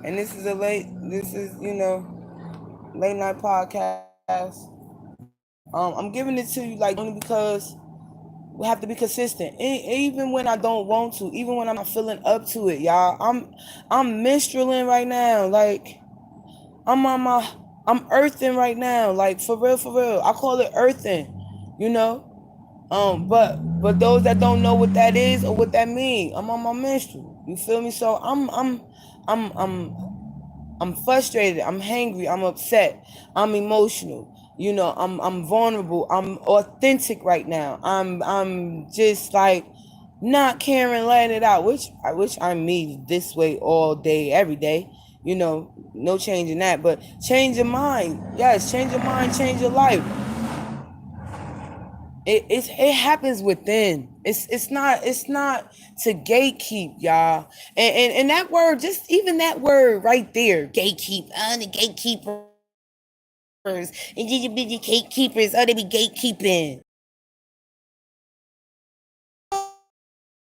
And this is, late night podcast. I'm giving it to you like only because we have to be consistent. Even when I don't want to, even when I'm not feeling up to it, y'all. I'm minstraling right now. Like I'm on my I'm earthing right now. Like for real, for real. I call it earthing, you know? But those that don't know what that is or what that means, I'm on my minstrel. You feel me? So I'm I'm I'm frustrated. I'm hangry. I'm upset. I'm emotional. I'm vulnerable. I'm authentic right now. I'm just like not caring, letting it out. Which I'm me this way all day, every day. No change in that. But change your mind. Yes, change your mind. Change your life. It happens within. It's not to gatekeep, y'all. And that word, just even that word right there, gatekeep. The gatekeepers and you be gatekeepers. Oh, they be gatekeeping.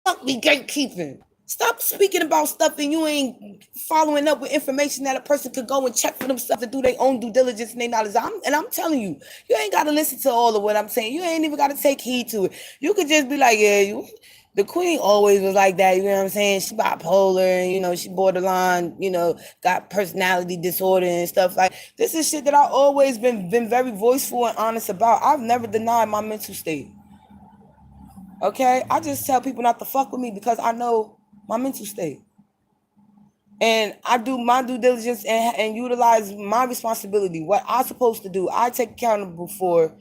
Fuck be gatekeeping. Stop speaking about stuff and you ain't following up with information that a person could go and check for themselves and do their own due diligence and their knowledge. I'm telling you, you ain't got to listen to all of what I'm saying. You ain't even got to take heed to it. You could just be like, yeah, the queen always was like that. You know what I'm saying? She bipolar, and, she borderline, got personality disorder and stuff like. This is shit that I always been very voiceful and honest about. I've never denied my mental state. Okay, I just tell people not to fuck with me because I know my mental state, and I do my due diligence and utilize my responsibility. What I'm supposed to do, I take accountable for,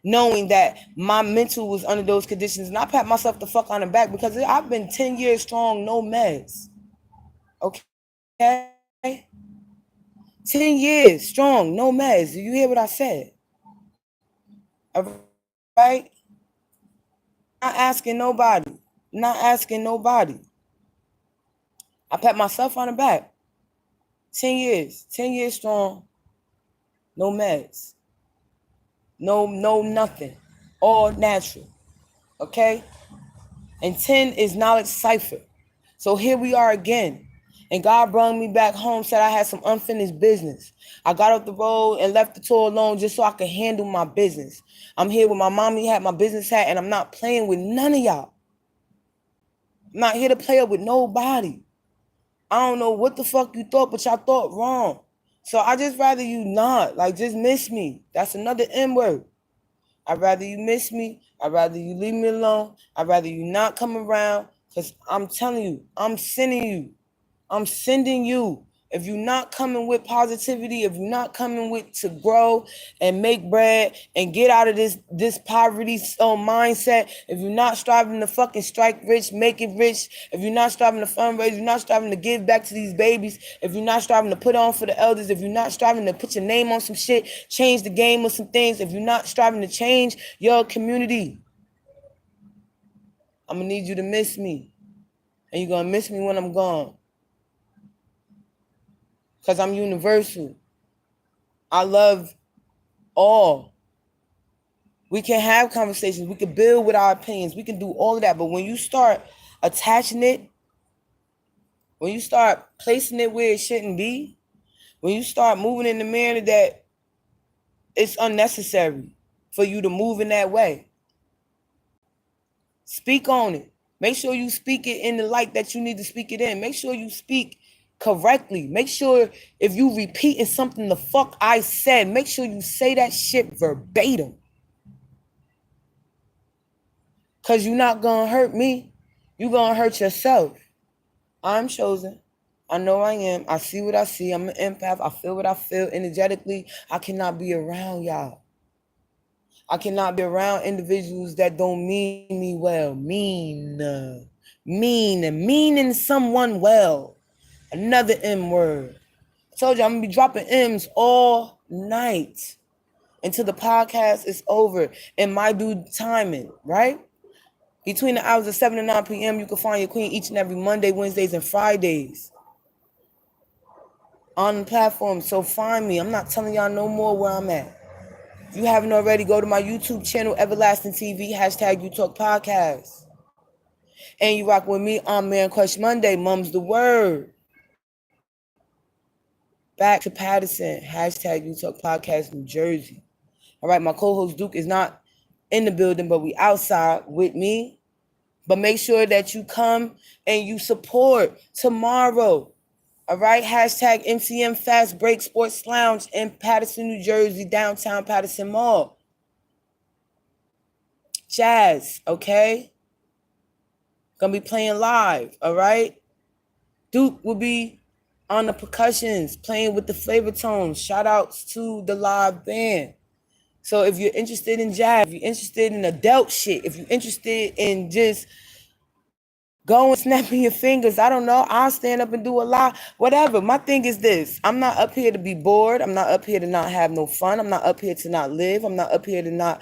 knowing that my mental was under those conditions, and I pat myself the fuck on the back because I've been 10 years strong, no meds. Okay, 10 years strong, no meds. Do you hear what I said? All right, not asking nobody, not asking nobody. I pat myself on the back. 10 years strong, no meds, no nothing, all natural. Okay, and 10 is knowledge cipher. So here we are again. And God brought me back home, said I had some unfinished business. I got off the road and left the tour alone just so I could handle my business. I'm here with my mommy hat, my business hat, and I'm not playing with none of y'all. I'm not here to play up with nobody. I don't know what the fuck you thought, but y'all thought wrong. So I just rather you not. Like, just miss me. That's another N word. I'd rather you miss me. I'd rather you leave me alone. I'd rather you not come around. Because I'm telling you, I'm sending you. I'm sending you. If you're not coming with positivity, if you're not coming with to grow and make bread and get out of this poverty mindset, if you're not striving to fucking strike rich, make it rich, if you're not striving to fundraise, if you're not striving to give back to these babies, if you're not striving to put on for the elders, if you're not striving to put your name on some shit, change the game of some things, if you're not striving to change your community, I'm gonna need you to miss me. And you're gonna miss me when I'm gone. Because I'm universal. I love all. We can have conversations. We can build with our opinions. We can do all of that. But when you start attaching it, when you start placing it where it shouldn't be, when you start moving in the manner that it's unnecessary for you to move in that way, speak on it. Make sure you speak it in the light that you need to speak it in. Make sure you speak correctly. Make sure if you repeating something the fuck I said, make sure you say that shit verbatim. Because you're not going to hurt me. You're going to hurt yourself. I'm chosen. I know I am. I see what I see. I'm an empath. I feel what I feel energetically. I cannot be around y'all. I cannot be around individuals that don't mean me well. Meaning someone well. Another M word. I told you I'm going to be dropping M's all night until the podcast is over in my due timing, right? Between the hours of 7 and 9 p.m., you can find your queen each and every Monday, Wednesdays, and Fridays on the platform. So find me. I'm not telling y'all no more where I'm at. If you haven't already, go to my YouTube channel, Everlasting TV, hashtag UTalkPodcast. And you rock with me on Man Crush Monday. Mum's the word. back to Patterson, hashtag UTalkPodcast New Jersey. All right, my co-host Duke is not in the building, but we outside with me. But make sure that you come and you support tomorrow. All right, hashtag MCM Fast Break Sports Lounge in Patterson, New Jersey, downtown Patterson Mall. Jazz, okay? Gonna be playing live, all right? Duke will be on the percussions, playing with the flavor tones. Shout outs to the live band. So if you're interested in jazz, if you're interested in adult shit, if you're interested in just going snapping your fingers, I don't know, I'll stand up and do a lot, whatever. My thing is this: I'm not up here to be bored. I'm not up here to not have no fun. I'm not up here to not live. I'm not up here to not,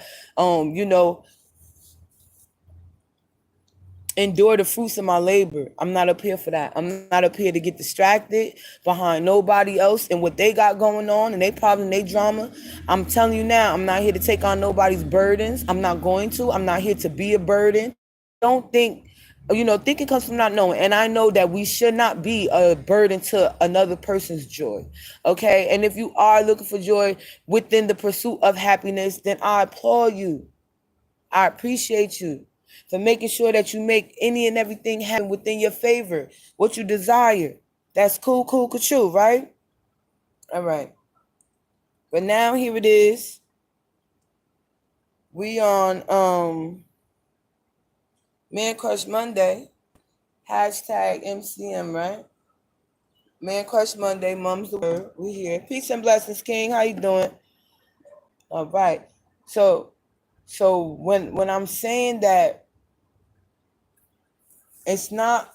endure the fruits of my labor. I'm not up here for that. I'm not up here to get distracted behind nobody else and what they got going on and they problem, they drama. I'm telling you now, I'm not here to take on nobody's burdens. I'm not going to. I'm not here to be a burden. Don't think, thinking comes from not knowing. And I know that we should not be a burden to another person's joy. Okay. And if you are looking for joy within the pursuit of happiness, then I applaud you. I appreciate you for making sure that you make any and everything happen within your favor, what you desire. That's cool, right? All right. But now here it is. We on Man Crush Monday. Hashtag MCM, right? Man Crush Monday, Mum's the word. We here. Peace and blessings, King. How you doing? All right. So when I'm saying that it's not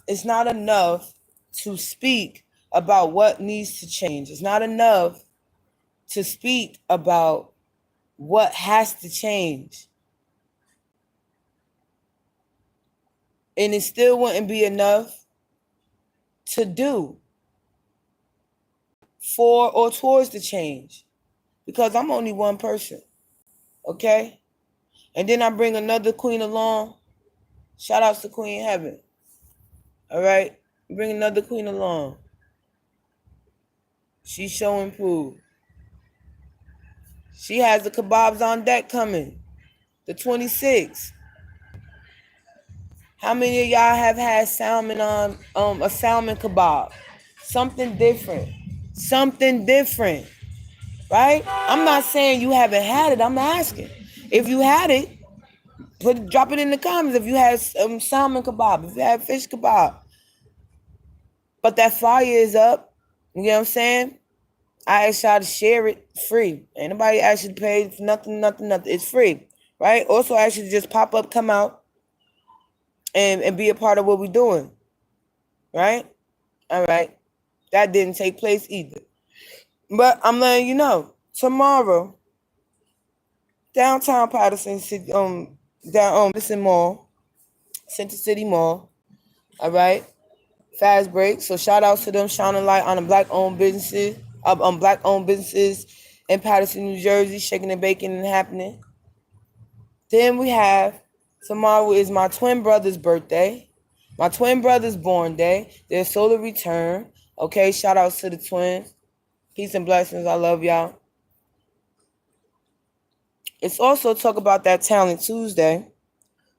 enough to speak about what needs to change. It's not enough to speak about what has to change. And it still wouldn't be enough to do for or towards the change, because I'm only one person. Okay? And then I bring another queen along. Shout outs to Queen Heaven. All right? Bring another queen along. She's show and prove. She has the kebabs on deck coming. The 26th. How many of y'all have had salmon on a salmon kebab? Something different. Something different. Right? I'm not saying you haven't had it. I'm asking. If you had it, drop it in the comments. If you had salmon kebab, if you had fish kebab. But that flyer is up. You know what I'm saying? I asked y'all to share it free. Ain't nobody asked you to pay for nothing. It's free. Right? Also ask you to just pop up, come out, and be a part of what we're doing. Right? All right. That didn't take place either. But I'm letting you know, tomorrow, downtown Patterson City, Patterson Mall, Center City Mall. All right. Fast break. So shout outs to them shining light on the black-owned businesses, black-owned businesses in Patterson, New Jersey, shaking and baking and happening. Then we have, tomorrow is my twin brother's birthday. My twin brother's born day. Their solar return. Okay, shout outs to the twins. Peace and blessings. I love y'all. It's also talk about that Talent Tuesday.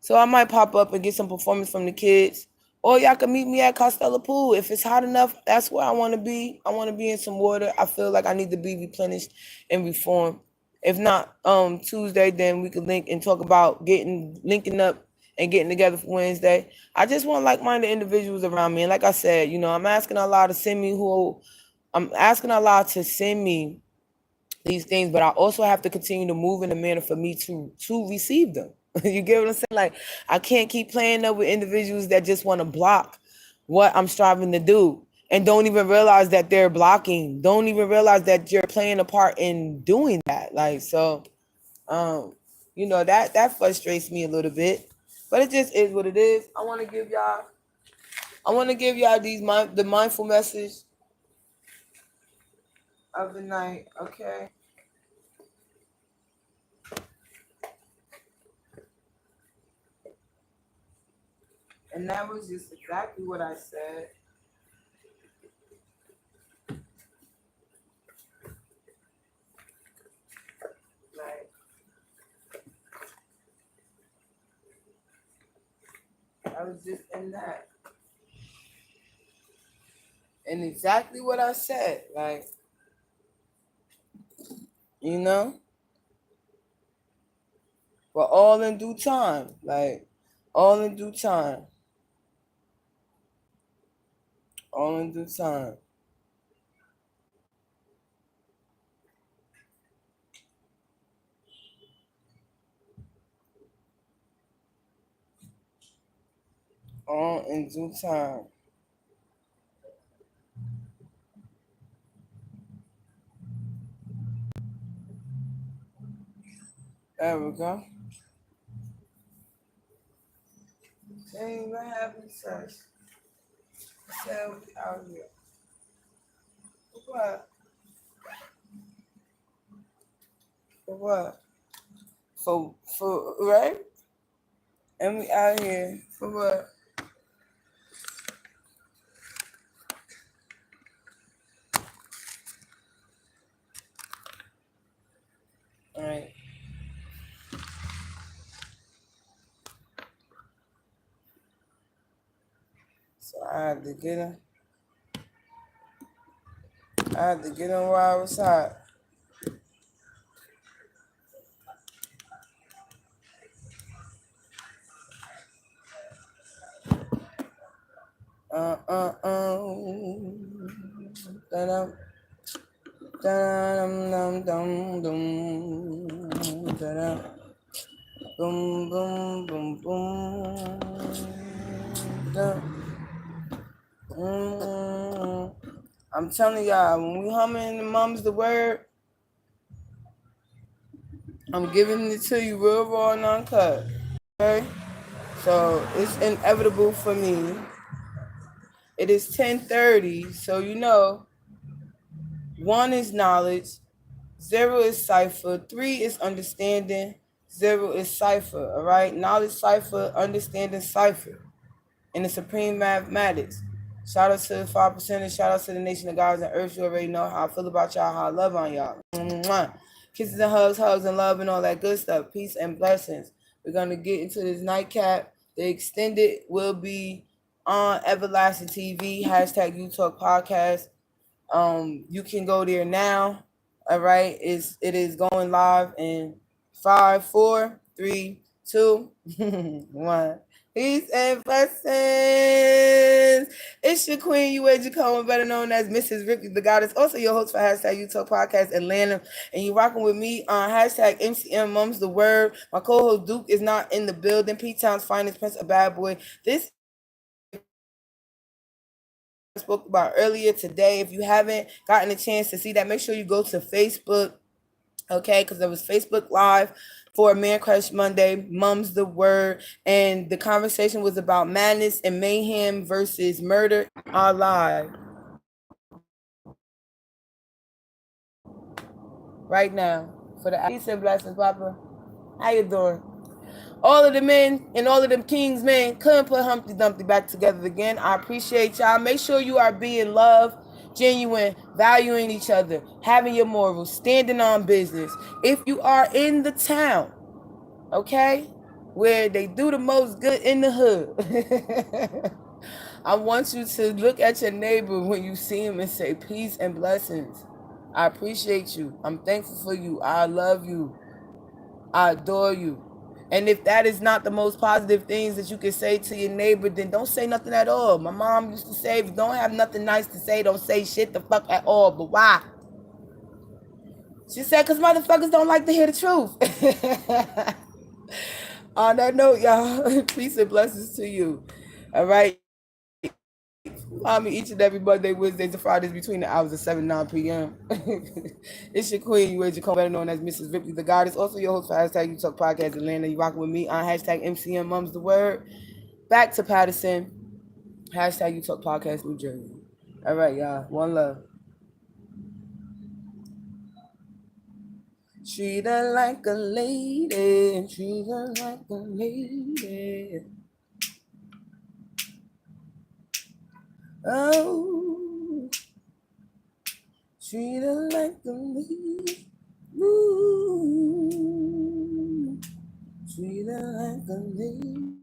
So I might pop up and get some performance from the kids. Or y'all can meet me at Costello Pool. If it's hot enough, that's where I want to be. I want to be in some water. I feel like I need to be replenished and reformed. If not Tuesday, then we could link and talk about linking up and getting together for Wednesday. I just want like-minded individuals around me. And like I said, I'm asking Allah to send me these things, but I also have to continue to move in a manner for me to receive them. You get what I'm saying? Like, I can't keep playing up with individuals that just want to block what I'm striving to do and don't even realize that they're blocking, don't even realize that you're playing a part in doing that. Like, so, that frustrates me a little bit, but it just is what it is. I want to give y'all the mindful message of the night, okay? And that was just exactly what I said. I was just in that. And exactly what I said, like, you know, but all in due time, like, all in due time, all in due time. All in due time. There we go. Ain't even having sex. Said we out here. For what? For what? For right? And we out here for what? All right. So I had to get him. I had to get him while I was hot. Uh uh uh. Da-dum. Dum dum dum dum. Da-dum. Boom boom boom boom. Dum. I'm telling y'all, when we humming the Mum's the word, I'm giving it to you real raw and uncut. Okay? So it's inevitable for me. It is 10:30, so you know, 1 is knowledge, 0 is cipher, 3 is understanding, 0 is cipher. All right, knowledge cipher, understanding cipher, in the supreme mathematics. Shout out to the 5%, and shout out to the nation of gods and earth. You already know how I feel about y'all, how I love on y'all. Mwah. Kisses and hugs and love and all that good stuff. Peace and blessings. We're gonna get into this nightcap. The extended will be on Everlasting TV, hashtag UTalkPodcast. You can go there now. All right, it is going live in 5, 4, 3, 2, 1. Peace and blessings. It's your queen, UA Jacoma, better known as Mrs. Ripley the Goddess. Also your host for hashtag UTalk Podcast Atlanta. And you rocking with me on hashtag MCM Mums the Word. My co-host Duke is not in the building. P-Town's finest prince, a bad boy. This I spoke about earlier today. If you haven't gotten a chance to see that, make sure you go to Facebook, okay? Because there was Facebook Live for Man Crush Monday, Mum's the Word, and the conversation was about madness and mayhem versus murder. Our live right now for the peace and blessings, Papa. How you doing? All of the men and all of them kings men couldn't put Humpty Dumpty back together again. I appreciate y'all. Make sure you are being loved, genuine, valuing each other, having your morals, standing on business. If you are in the town, okay, where they do the most good in the hood, I want you to look at your neighbor when you see him and say peace and blessings. I appreciate you. I'm thankful for you. I love you. I adore you. And if that is not the most positive things that you can say to your neighbor, then don't say nothing at all. My mom used to say, if you don't have nothing nice to say, don't say shit the fuck at all. But why? She said, because motherfuckers don't like to hear the truth. On that note, y'all, peace and blessings to you. All right. Follow me each and every Monday, Wednesdays, and Fridays between the hours of 7 and 9 p.m. It's your queen, you Jacoma, better known as Mrs. Ripley the Goddess. Also your host for hashtag You Talk Podcast Atlanta. You rocking with me on hashtag MCM Mums the Word. Back to Patterson. Hashtag You Talk Podcast New Jersey. All right, y'all. One love. Treat her like a lady. Treat her like a lady. Oh. Treat her like a lady. Ooh. Treat her like a lady.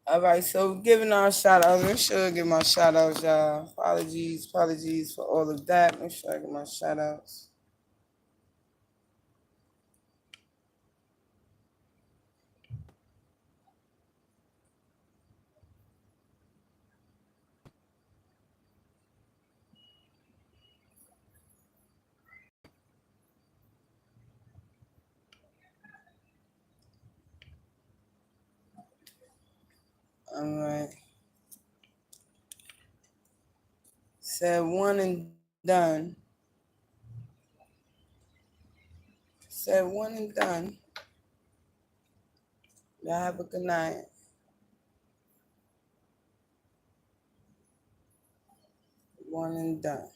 All right, so giving our shout outs. Make sure I give my shout outs, y'all. Apologies for all of that. Make sure I give my shout outs. All right. Said one and done. Said one and done. Y'all have a good night. One and done.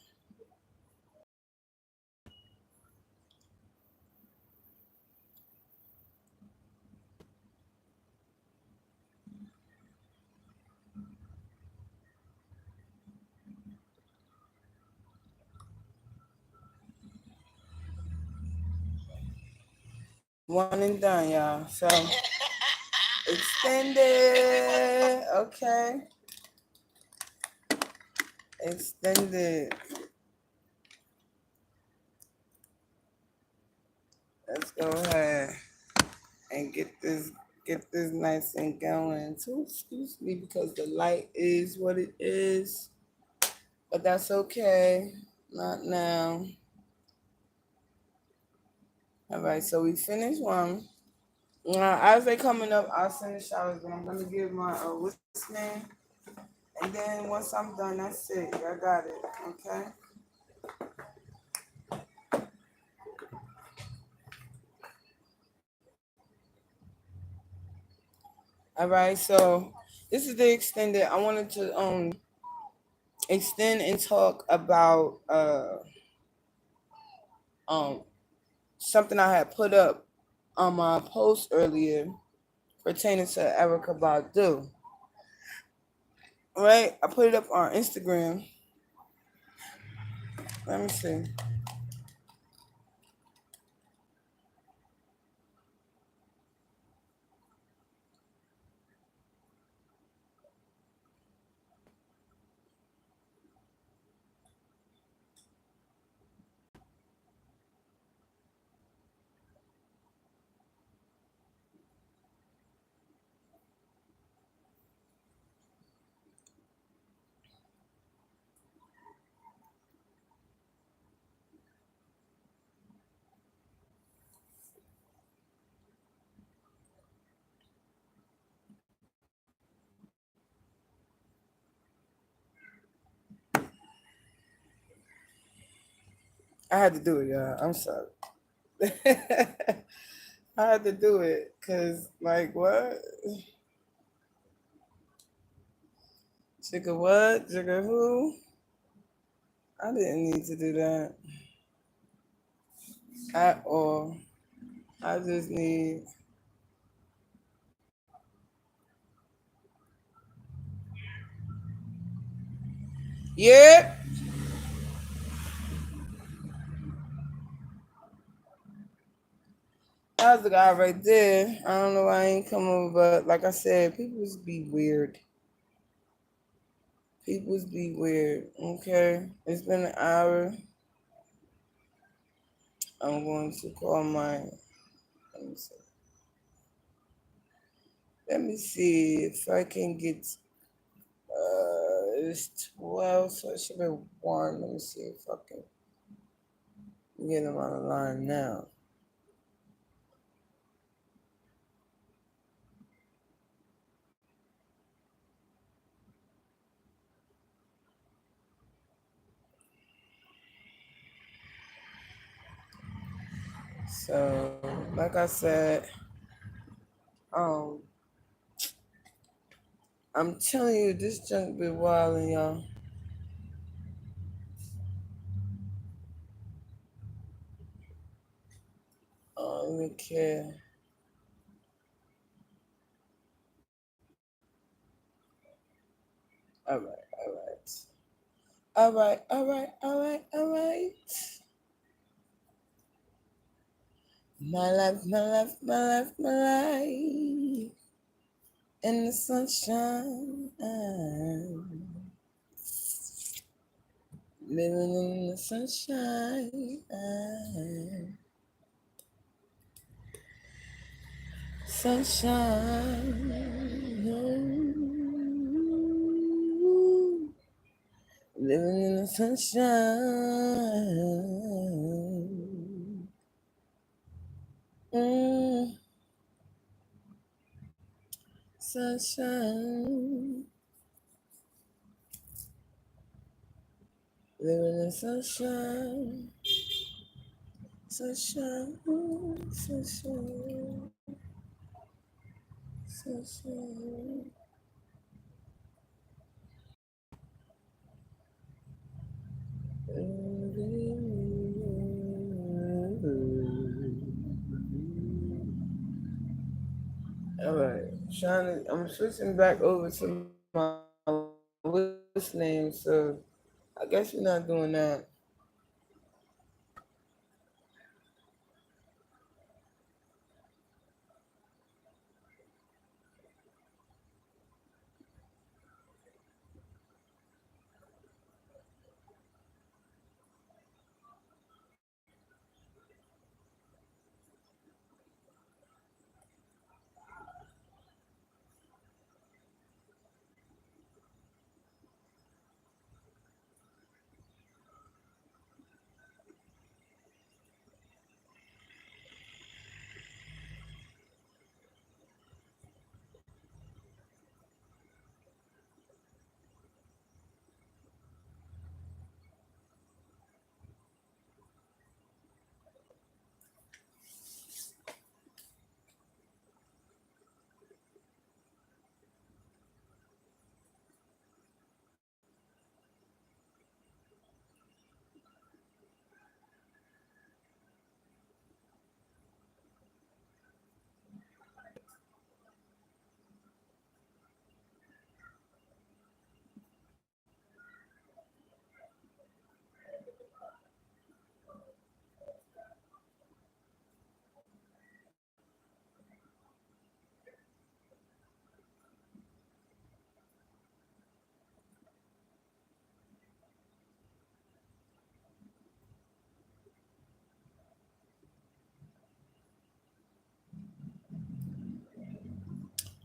One and done, y'all. So extended. Okay. Extended. Let's go ahead and get this nice and going. So excuse me because the light is what it is. But that's okay. Not now. All right, so we finished one. As they coming up, I'll send the showers, but I'm gonna give my what's his name, and then once I'm done, that's it. I got it. Okay. All right, so this is the extended. I wanted to extend and talk about um something I had put up on my post earlier pertaining to Erica Badu. Right, I put it up on Instagram. Let me see. I had to do it, y'all. I'm sorry. I had to do it because, like, what? Jigga what? Jigga who? I didn't need to do that at all. I just need. Yep. That was the guy right there. I don't know why I ain't come over, but like I said, people's be weird. People's be weird. Okay. It's been an hour. I'm going to call my. Let me see. Let me see if I can get. It's 12, so it should be 1. Let me see if I can get him on the line now. So, like I said, um, I'm telling you, this junk be wilding, y'all. I don't even care. All right, all right. All right, all right, all right, all right. My life, my life, my life, my life. In the sunshine. Living in the sunshine. Sunshine. Living in the sunshine. Mm, sunshine. Living in the sunshine. Sunshine. Sunshine. Sunshine. All right, I'm switching back over to my listening, so I guess you're not doing that.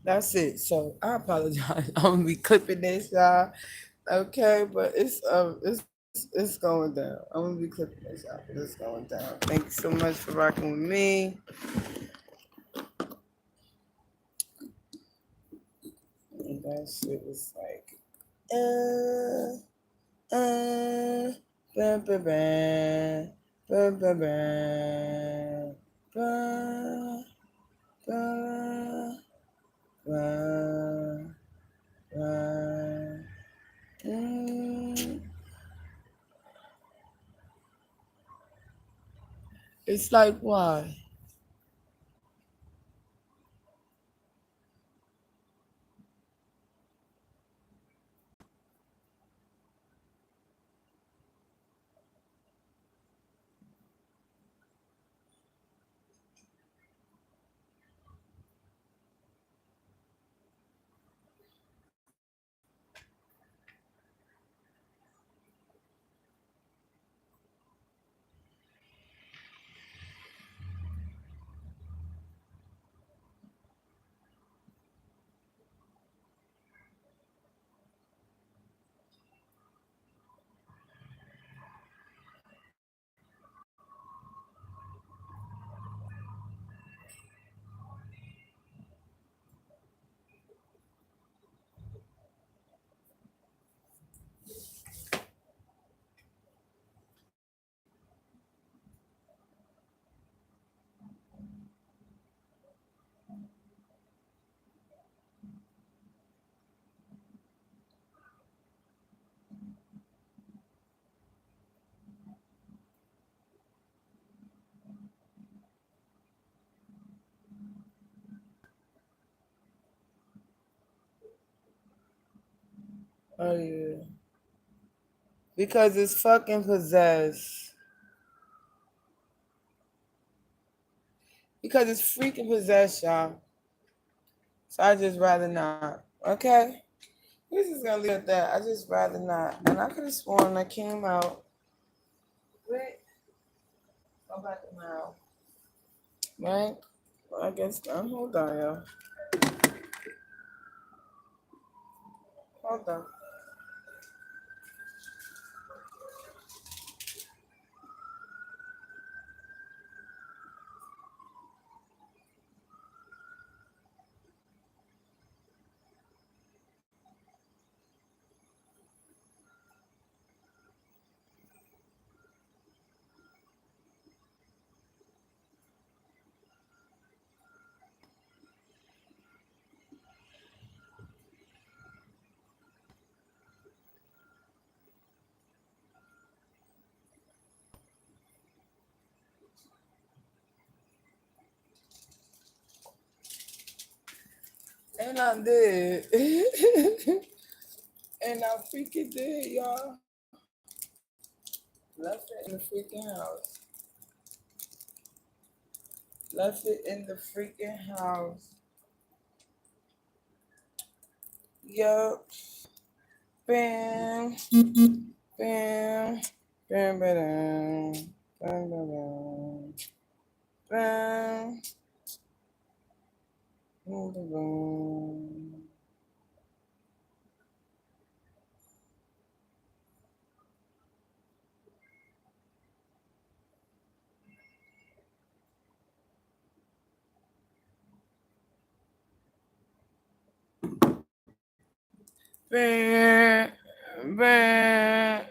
That's it. So I apologize. I'm gonna be clipping this, y'all. Okay, but it's going down. I'm gonna be clipping this out, but it's going down. Thank you so much for rocking with me. And that shit was like, uh, ba ba ba, ba ba ba, ba ba ba ba. Mm. It's like why? Oh yeah. Because it's fucking possessed. Because it's freaking possessed, y'all. So I just rather not. Okay? We're just gonna leave it at that. I just rather not. And I could have sworn I came out. Wait. Go back now. Right? Well, I guess hold on, y'all. Hold on. And I did. And I freaking did, y'all. Left it in the freaking house. Left it in the freaking house. Yup. Bam. Bam. Bam. Bam. Bam. Bam. Bam. Bam. Bam. Bam. Bam.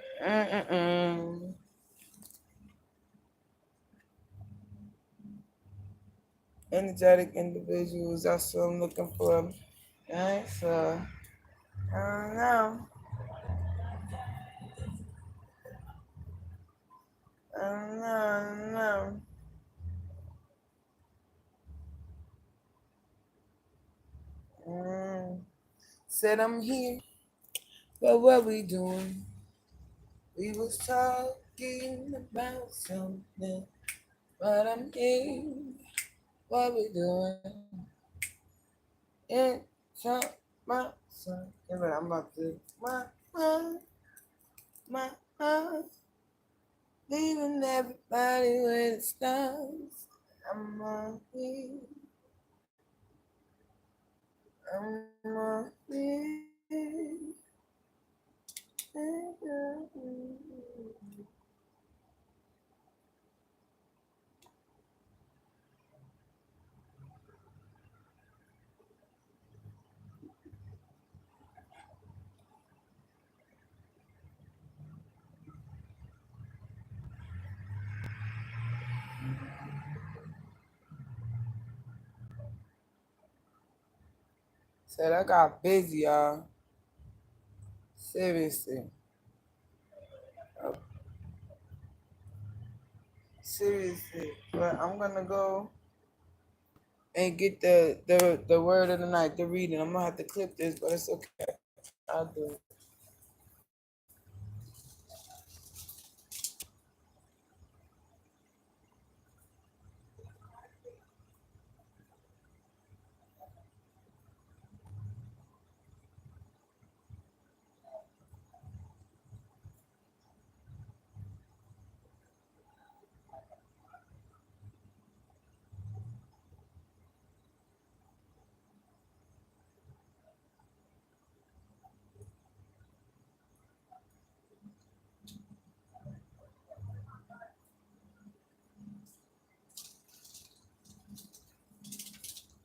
Energetic individuals. That's what I'm looking for. Alright, so I don't know. I don't know. I don't know. Mm. Said I'm here, but what we doing? We was talking about something, but I'm here. What we doing? And talk about something, but I'm about to my heart, leaving everybody where it starts. I'm on here. I'm on here. Said I got busy, y'all. Seriously. Uh, Seriously. But I'm gonna go and get the word of the night, the reading. I'm gonna have to clip this, but it's okay. I'll do it.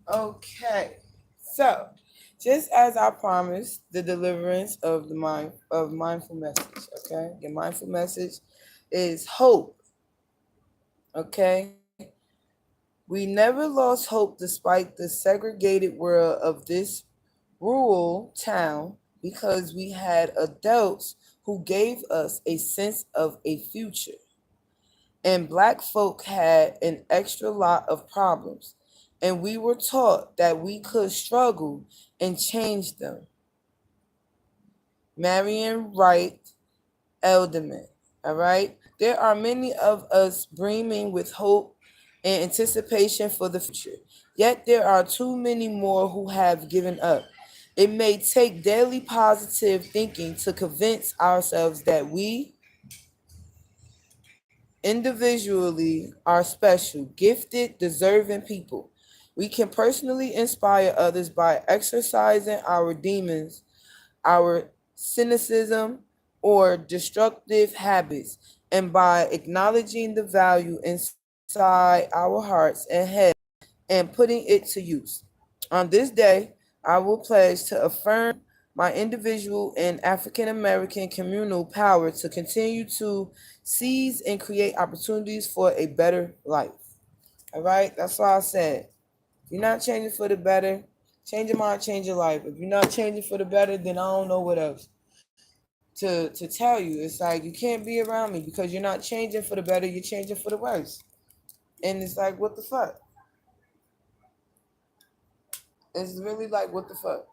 Okay. So just as I promised, the deliverance of the mind of mindful message. Okay. The mindful message is hope. Okay. We never lost hope despite the segregated world of this rural town because we had adults who gave us a sense of a future. And black folk had an extra lot of problems. And we were taught that we could struggle and change them. Marion Wright Elderman. All right. There are many of us brimming with hope and anticipation for the future. Yet there are too many more who have given up. It may take daily positive thinking to convince ourselves that we individually are special, gifted, deserving people. We can personally inspire others by exercising our demons, our cynicism, or destructive habits, and by acknowledging the value inside our hearts and heads and putting it to use. On this day, I will pledge to affirm my individual and African American communal power to continue to seize and create opportunities for a better life. All right, that's all I said. If you're not changing for the better, change your mind, change your life. If you're not changing for the better, then I don't know what else to tell you. It's like you can't be around me because you're not changing for the better, you're changing for the worse. And it's like, what the fuck? It's really like, what the fuck?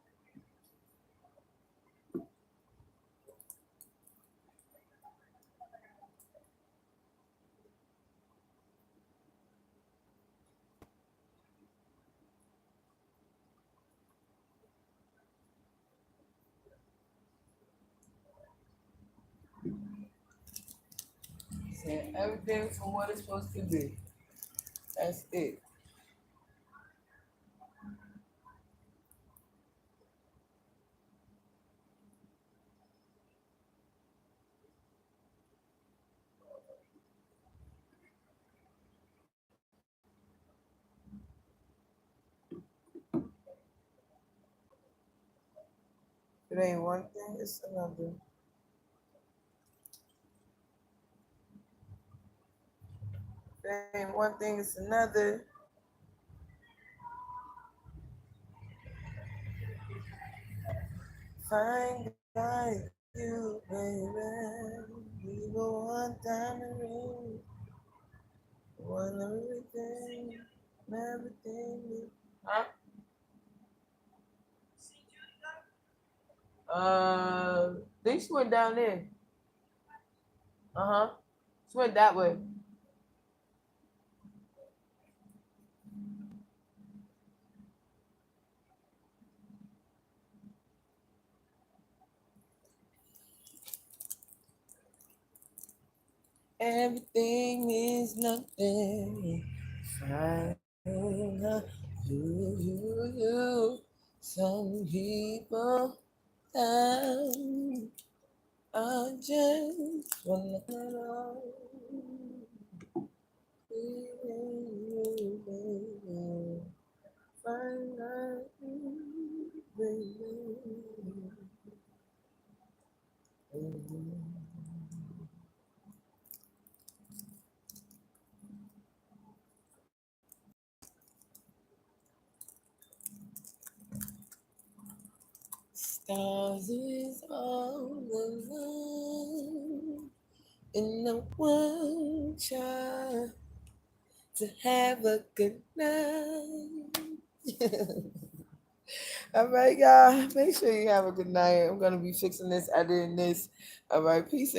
Saying everything from what it's supposed to be. That's it. It ain't one thing, it's another. It ain't one thing, it's another. Find like you, baby. We go one time and ring. One everything, everything. Huh? Think she went down there. Uh huh. She went that way. Everything is nothing. Fine. You. Some people down. I just wanna know. Find out, baby. Stars is all alone in the world, child, to have a good night. All right, y'all. Make sure you have a good night. I'm gonna be fixing this, editing this. All right, peace.